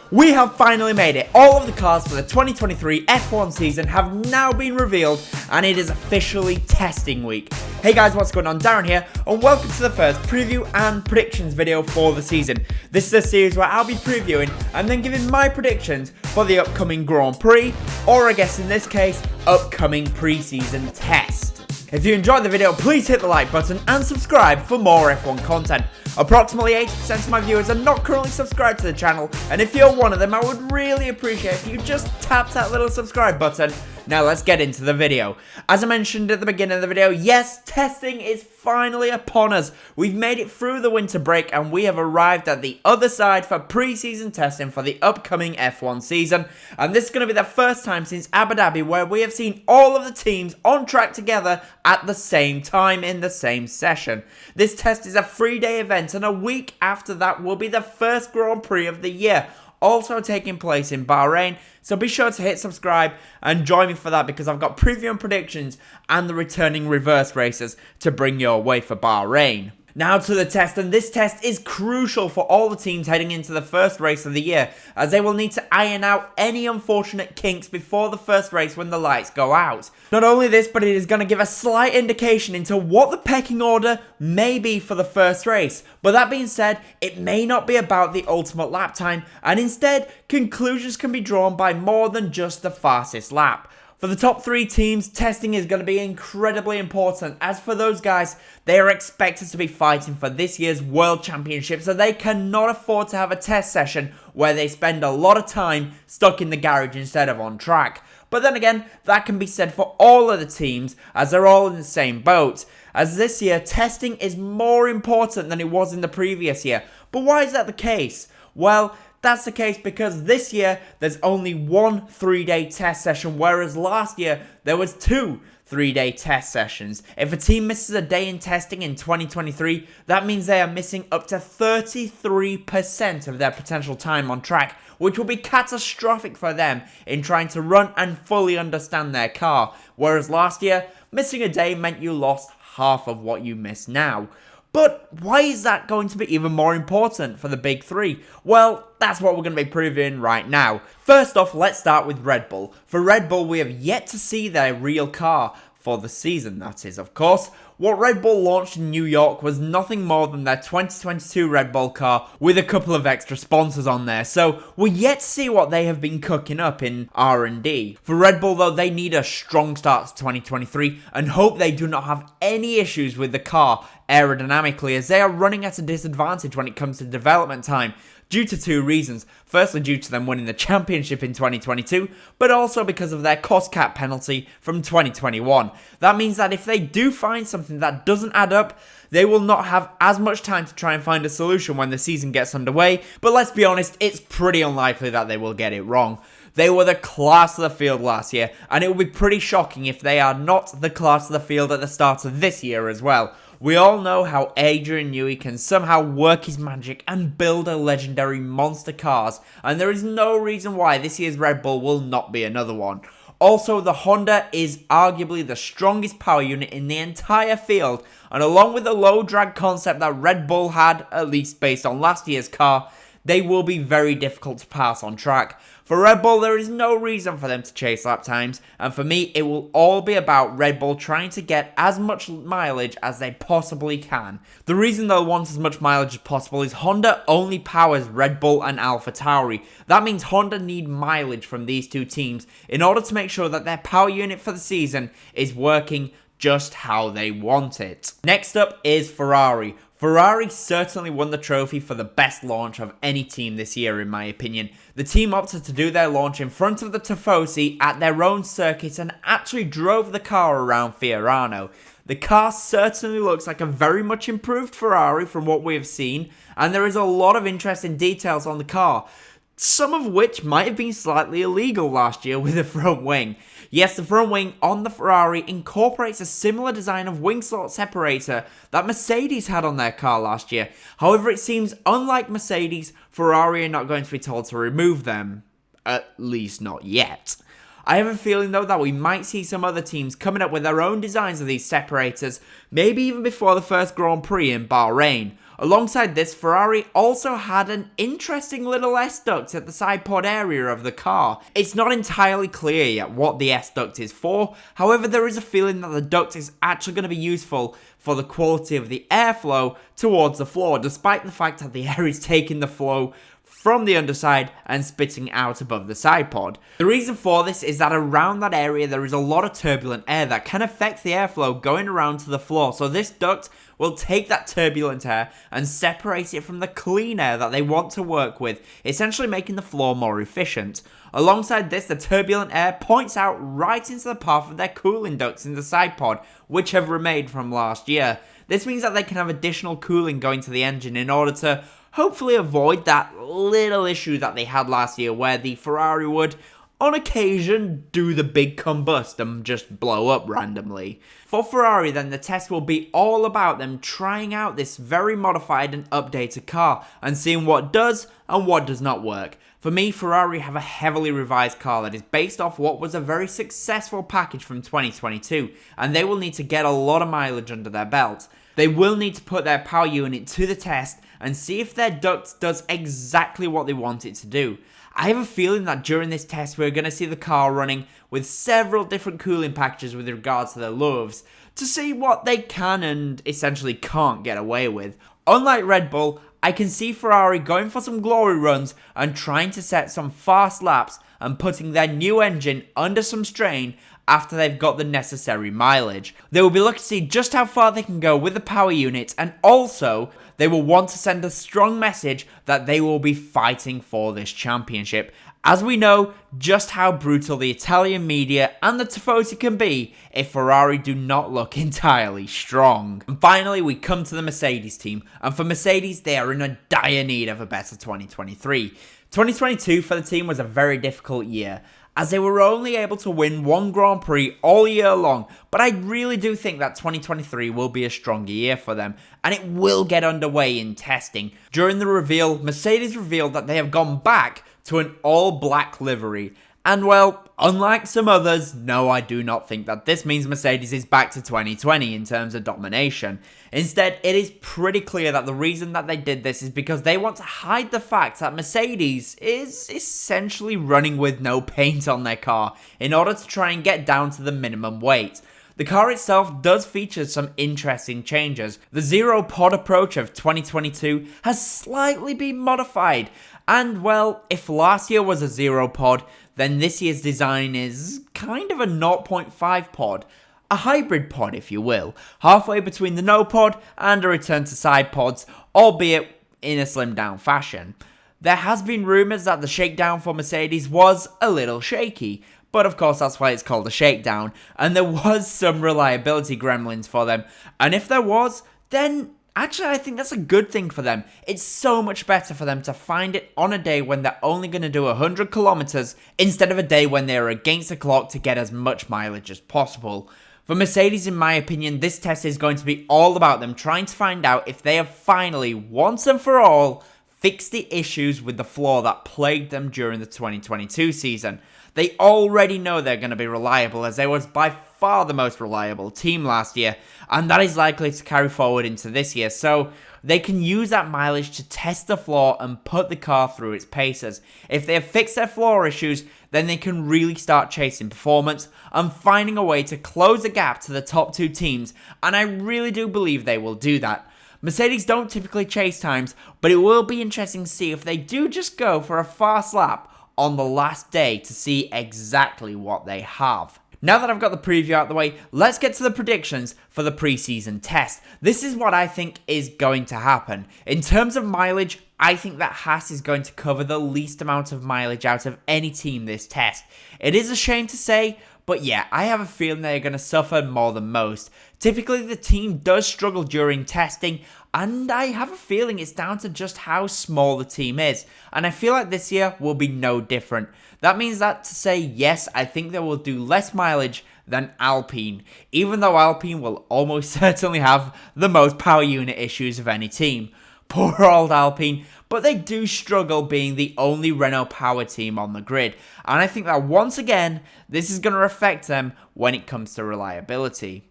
We have finally made it. All of the cars for the 2023 F1 season have now been revealed and it is officially testing week. Hey guys, what's going on? Darren here and welcome to the first preview and predictions video for the season. This is a series where I'll be previewing and then giving my predictions for the upcoming Grand Prix, or I guess in this case, upcoming preseason test. If you enjoyed the video, please hit the like button and subscribe for more F1 content. Approximately 80% of my viewers are not currently subscribed to the channel, and if you're one of them, I would really appreciate if you just tap that little subscribe button. Now let's get into the video. As I mentioned at the beginning of the video, yes, testing is finally upon us. We've made it through the winter break and we have arrived at the other side for pre-season testing for the upcoming F1 season. And this is going to be the first time since Abu Dhabi where we have seen all of the teams on track together at the same time in the same session. This test is a 3-day event and a week after that will be the first Grand Prix of the year, also taking place in Bahrain. So be sure to hit subscribe and join me for that because I've got preview and predictions and the returning reverse races to bring your way for Bahrain. Now to the test, and this test is crucial for all the teams heading into the first race of the year, as they will need to iron out any unfortunate kinks before the first race when the lights go out. Not only this, but it is going to give a slight indication into what the pecking order may be for the first race. But that being said, it may not be about the ultimate lap time, and instead, conclusions can be drawn by more than just the fastest lap. For the top 3 teams, testing is going to be incredibly important, as for those guys, they are expected to be fighting for this year's World Championship, so they cannot afford to have a test session where they spend a lot of time stuck in the garage instead of on track. But then again, that can be said for all of the teams, as they're all in the same boat, as this year, testing is more important than it was in the previous year. But why is that the case? Well, that's the case because this year there's only one 3-day test session, whereas last year there was 2 3-day test sessions. If a team misses a day in testing in 2023, that means they are missing up to 33% of their potential time on track, which will be catastrophic for them in trying to run and fully understand their car. Whereas last year, missing a day meant you lost half of what you miss now. But why is that going to be even more important for the big 3? Well, that's what we're going to be previewing right now. First off, let's start with Red Bull. For Red Bull, we have yet to see their real car for the season, that is, of course. What Red Bull launched in New York was nothing more than their 2022 Red Bull car with a couple of extra sponsors on there, so we're yet to see what they have been cooking up in R&D. For Red Bull though, they need a strong start to 2023 and hope they do not have any issues with the car aerodynamically, as they are running at a disadvantage when it comes to development time, due to 2 reasons. Firstly, due to them winning the championship in 2022, but also because of their cost cap penalty from 2021. That means that if they do find something that doesn't add up, they will not have as much time to try and find a solution when the season gets underway, but let's be honest, it's pretty unlikely that they will get it wrong. They were the class of the field last year, and it will be pretty shocking if they are not the class of the field at the start of this year as well. We all know how Adrian Newey can somehow work his magic and build a legendary monster cars, and there is no reason why this year's Red Bull will not be another one. Also, the Honda is arguably the strongest power unit in the entire field, and along with the low drag concept that Red Bull had, at least based on last year's car, they will be very difficult to pass on track. For Red Bull, there is no reason for them to chase lap times, and for me, it will all be about Red Bull trying to get as much mileage as they possibly can. The reason they'll want as much mileage as possible is Honda only powers Red Bull and AlphaTauri. That means Honda need mileage from these 2 teams in order to make sure that their power unit for the season is working just how they want it. Next up is Ferrari. Ferrari certainly won the trophy for the best launch of any team this year, in my opinion. The team opted to do their launch in front of the Tifosi at their own circuit and actually drove the car around Fiorano. The car certainly looks like a very much improved Ferrari from what we have seen, and there is a lot of interesting details on the car, some of which might have been slightly illegal last year with the front wing. Yes, the front wing on the Ferrari incorporates a similar design of wing slot separator that Mercedes had on their car last year. However, it seems unlike Mercedes, Ferrari are not going to be told to remove them. At least not yet. I have a feeling though that we might see some other teams coming up with their own designs of these separators, maybe even before the first Grand Prix in Bahrain. Alongside this, Ferrari also had an interesting little S-duct at the side pod area of the car. It's not entirely clear yet what the S-duct is for, however there is a feeling that the duct is actually going to be useful for the quality of the airflow towards the floor, despite the fact that the air is taking the flow from the underside and spitting out above the side pod. The reason for this is that around that area there is a lot of turbulent air that can affect the airflow going around to the floor, so this duct will take that turbulent air and separate it from the clean air that they want to work with, essentially making the floor more efficient. Alongside this, the turbulent air points out right into the path of their cooling ducts in the side pod, which have remained from last year. This means that they can have additional cooling going to the engine in order to hopefully avoid that little issue that they had last year where the Ferrari would, on occasion, do the big combust and just blow up randomly. For Ferrari then, the test will be all about them trying out this very modified and updated car and seeing what does and what does not work. For me, Ferrari have a heavily revised car that is based off what was a very successful package from 2022, and they will need to get a lot of mileage under their belt. They will need to put their power unit to the test and see if their duct does exactly what they want it to do. I have a feeling that during this test we're going to see the car running with several different cooling packages with regards to their lugs to see what they can and essentially can't get away with. Unlike Red Bull, I can see Ferrari going for some glory runs and trying to set some fast laps and putting their new engine under some strain after they've got the necessary mileage. They will be looking to see just how far they can go with the power unit, and also they will want to send a strong message that they will be fighting for this championship, as we know just how brutal the Italian media and the Tifosi can be if Ferrari do not look entirely strong. And finally, we come to the Mercedes team, and for Mercedes, they are in a dire need of a better 2023. 2022 for the team was a very difficult year, as they were only able to win one Grand Prix all year long, but I really do think that 2023 will be a stronger year for them, and it will get underway in testing. During the reveal, Mercedes revealed that they have gone back to an all-black livery, and well, unlike some others, no, I do not think that this means Mercedes is back to 2020 in terms of domination. Instead, it is pretty clear that the reason that they did this is because they want to hide the fact that Mercedes is essentially running with no paint on their car in order to try and get down to the minimum weight. The car itself does feature some interesting changes. The zero pod approach of 2022 has slightly been modified, and well, if last year was a zero pod, then this year's design is kind of a 0.5 pod. A hybrid pod, if you will, halfway between the no pod and a return to side pods, albeit in a slimmed down fashion. There has been rumours that the shakedown for Mercedes was a little shaky, but of course that's why it's called a shakedown, and there was some reliability gremlins for them, and if there was, then actually I think that's a good thing for them. It's so much better for them to find it on a day when they're only going to do 100 kilometers instead of a day when they're against the clock to get as much mileage as possible. For Mercedes, in my opinion, this test is going to be all about them trying to find out if they have finally, once and for all, fixed the issues with the flaw that plagued them during the 2022 season. They already know they're going to be reliable, as they was by far the most reliable team last year, and that is likely to carry forward into this year, so they can use that mileage to test the flaw and put the car through its paces. If they have fixed their flaw issues, then they can really start chasing performance and finding a way to close the gap to the top two teams, and I really do believe they will do that. Mercedes don't typically chase times, but it will be interesting to see if they do just go for a fast lap on the last day to see exactly what they have. Now that I've got the preview out of the way, let's get to the predictions for the preseason test. This is what I think is going to happen. In terms of mileage, I think that Haas is going to cover the least amount of mileage out of any team this test. It is a shame to say, but yeah, I have a feeling they're going to suffer more than most. Typically, the team does struggle during testing, and I have a feeling it's down to just how small the team is. And I feel like this year will be no different. That means that to say, yes, I think they will do less mileage than Alpine, even though Alpine will almost certainly have the most power unit issues of any team. Poor old Alpine, but they do struggle being the only Renault power team on the grid, and I think that once again, this is going to affect them when it comes to reliability.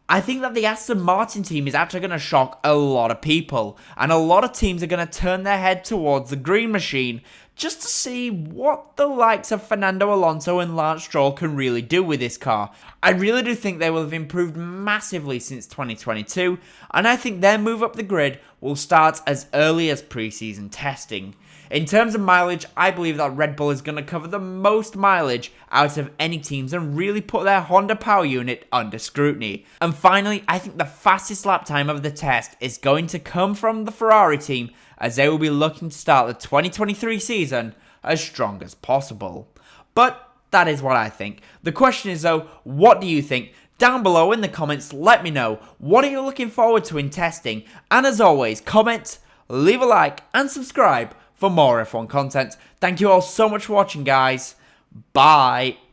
I think that the Aston Martin team is actually going to shock a lot of people, and a lot of teams are going to turn their head towards the green machine just to see what the likes of Fernando Alonso and Lance Stroll can really do with this car. I really do think they will have improved massively since 2022, and I think their move up the grid will start as early as preseason testing. In terms of mileage, I believe that Red Bull is going to cover the most mileage out of any teams and really put their Honda power unit under scrutiny. And finally, I think the fastest lap time of the test is going to come from the Ferrari team, as they will be looking to start the 2023 season as strong as possible. But that is what I think. The question is though, what do you think? Down below in the comments, let me know. What are you looking forward to in testing? And as always, comment, leave a like, and subscribe for more F1 content. Thank you all so much for watching, guys. Bye.